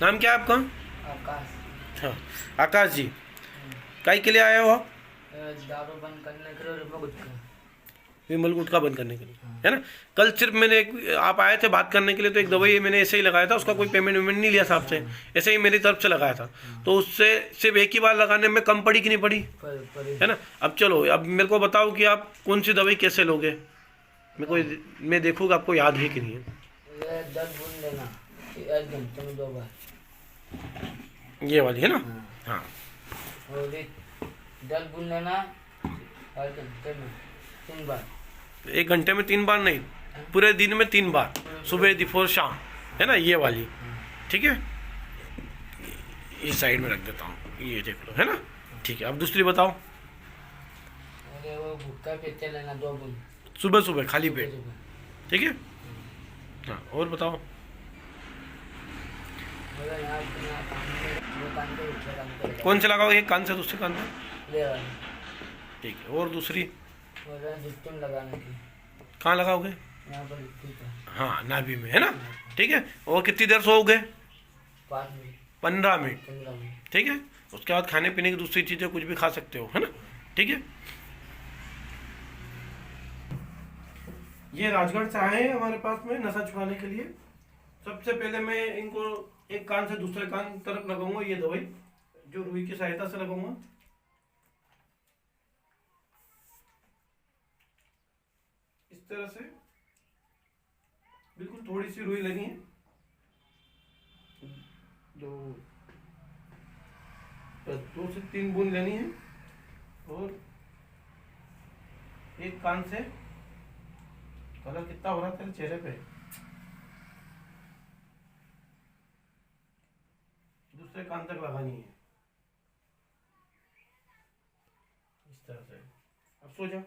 नाम क्या है आपका? आकाश। अच्छा, आकाश जी, काई के लिए आए हो आप? दारू बंद करने के लिए और इसमें कुछ कर। विमल गुटखा बंद करने के लिए, है ना? कल सिर्फ मैंने आप आए थे बात करने के लिए, तो एक दवाई मैंने ऐसे ही लगाया था, उसका कोई पेमेंट वेमेंट नहीं लिया था आपसे, ऐसे ही मेरी तरफ से लगाया था। तो उससे सिर्फ एक ही बार लगाने में कम पड़ी कि नहीं पड़ी, है ना? अब चलो, अब मेरे को बताओ कि आप कौन सी दवाई कैसे लोगे, मैं देखूँगा आपको याद है कि नहीं है। ये 10 बूंद लेना 1 घंटे में 2 बार। ये वाली है ना? हाँ। और ये 10 बूंद लेना 1 घंटे में 3 बार। 1 घंटे में 3 बार नहीं, पूरे दिन में 3 बार, सुबह दोपहर शाम, है ना? ये वाली, ठीक है? इस साइड में रख देता हूँ, ये देख लो, है ना? ठीक है, अब दूसरी बताओ। अरे वो गुटखा पीते लेना 2 बूंद सुबह सुबह खाली पेट, सुबह। ठीक है? हाँ, और बताओ। अरे यहाँ वो कान पे दूसरे कान पे लगा। कौन से लगाओ, एक कान से दूसरे कान पे? ये वाली। ठीक है, और दूसरी और जितने लगाने की कहाँ लगाओगे? यहाँ पर लिखी था। हाँ, नाभि में, है ना? ठीक है, और कितनी देर सोओगे? 5 मिनट 15 मिनट, 15 मिनट। ठीक है? उसके बाद खाने पीने की दूसरी चीज़ें कुछ भी खा सकते हो, है ना? ठीक है? ये राजगढ़ से आए हैं हमारे पास में नशा छुड़ाने के लिए। सबसे पहले मैं इनको एक कान से दूसरे कान तरफ लगाऊंगा, ये दवाई जो रुई की सहायता से लगाऊंगा। इस तरह से बिल्कुल थोड़ी सी रुई लगी है, दो से 3 बूंद लेनी है, और एक कान से, कलर कितना हो रहा है तेरे चेहरे पे, दूसरे कान तक लगानी है, इस तरह से। अब सो जा।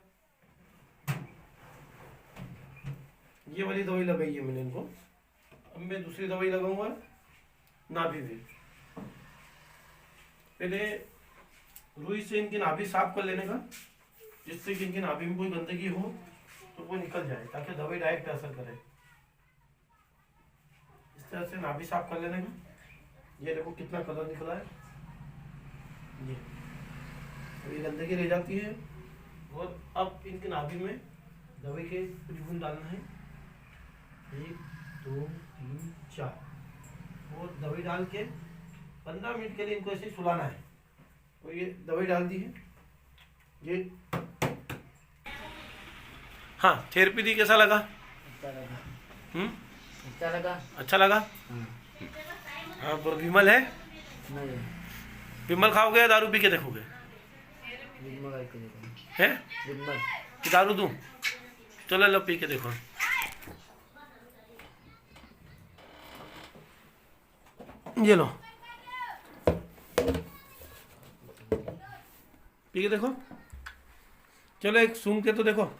ये वाली दवाई लगाई है मैंने इनको। अब मैं दूसरी दवाई लगाऊंगा नाभि में। पहले रुई से इनकी नाभि साफ कर लेने का, जिससे कि इनकी नाभि में कोई गंदगी हो तो वो निकल जाए, ताकि दवाई डायरेक्ट असर करे। इस तरह से नाभि साफ कर लेने का। ये देखो कितना कलर निकला है, ये गंदगी रह जाती है। और अब इनकी नाभि में दवाई के कुछ बूंद डालना है, 1 2 3 4, और दवाई डाल के 15 मिनट के लिए इनको ऐसे सुलाना है। तो ये दवाई डाल दी है, ये। हाँ, थेरेपी दी, कैसा लगा? अच्छा लगा। अच्छा लगा। अच्छा लगा। अब विमल है? नहीं, विमल खाओगे या दारू पी के देखोगे? विमल के देखो। है विमल कि दारू दूं? चलो लो, पी के देखो। ये लो, पी के देखो। चलो एक सूंघ के तो देखो।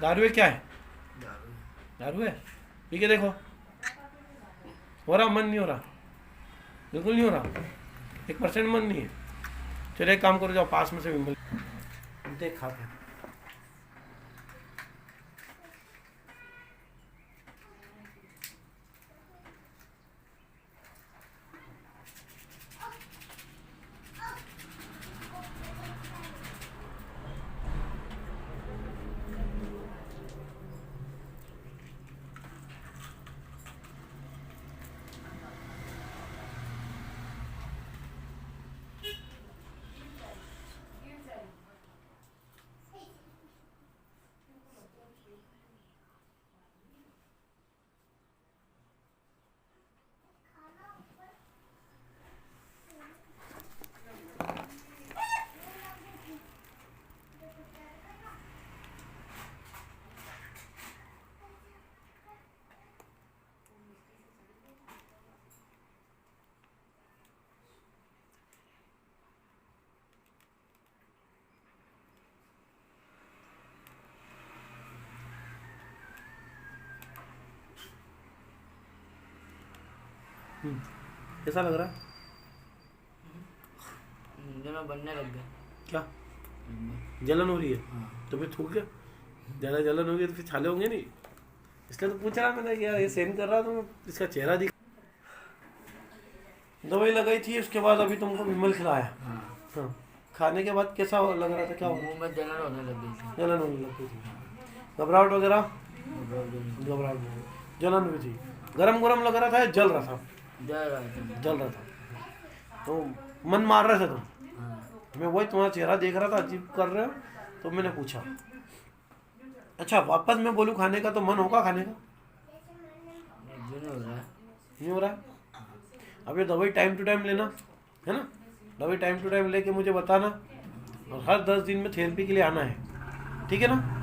दारू है क्या है? दारू है, पी के देखो। हो रहा? मन नहीं हो रहा, बिल्कुल नहीं हो रहा, 1% मन नहीं है। चलो एक काम करो, जाओ पास में से विमल देख खा के। कैसा लग रहा है? मुझे ना बनने लग गया। क्या? जलन हो रही है हाँ। तो फिर थूक गया, ज़्यादा जलन होगी तो फिर छाले होंगे नहीं, इसलिए तो पूछ रहा मैंने कि यार ये सेंड कर रहा तो इसका चेहरा दिख। दवाई लगाई थी उसके बाद अभी तुमको विमल खिलाया। हाँ। हाँ, खाने के बाद कैसा लग रहा था, क्या हुआ? मुंह में जलन होने लग गई थी। जलन होने लग गई थी, घबराहट वगैरह? जल घबराहट नहीं, जलन हुई थी, गरम गरम लग रहा था या जल रहा था? रहा था। जल रहा था, तो मन मार रहे थे तुम? हाँ। मैं वही तुम्हारा चेहरा देख रहा था, अजीब कर रहे हो, तो मैंने पूछा। अच्छा, वापस मैं बोलूँ खाने का तो मन होगा खाने का? जो नहीं हो रहा है। नहीं हो रहा है? अब ये दवाई टाइम टू टाइम लेना है ना, दवाई टाइम टू टाइम लेके मुझे बताना, और हर 10 दिन में थेरेपी के लिए आना है, ठीक है ना?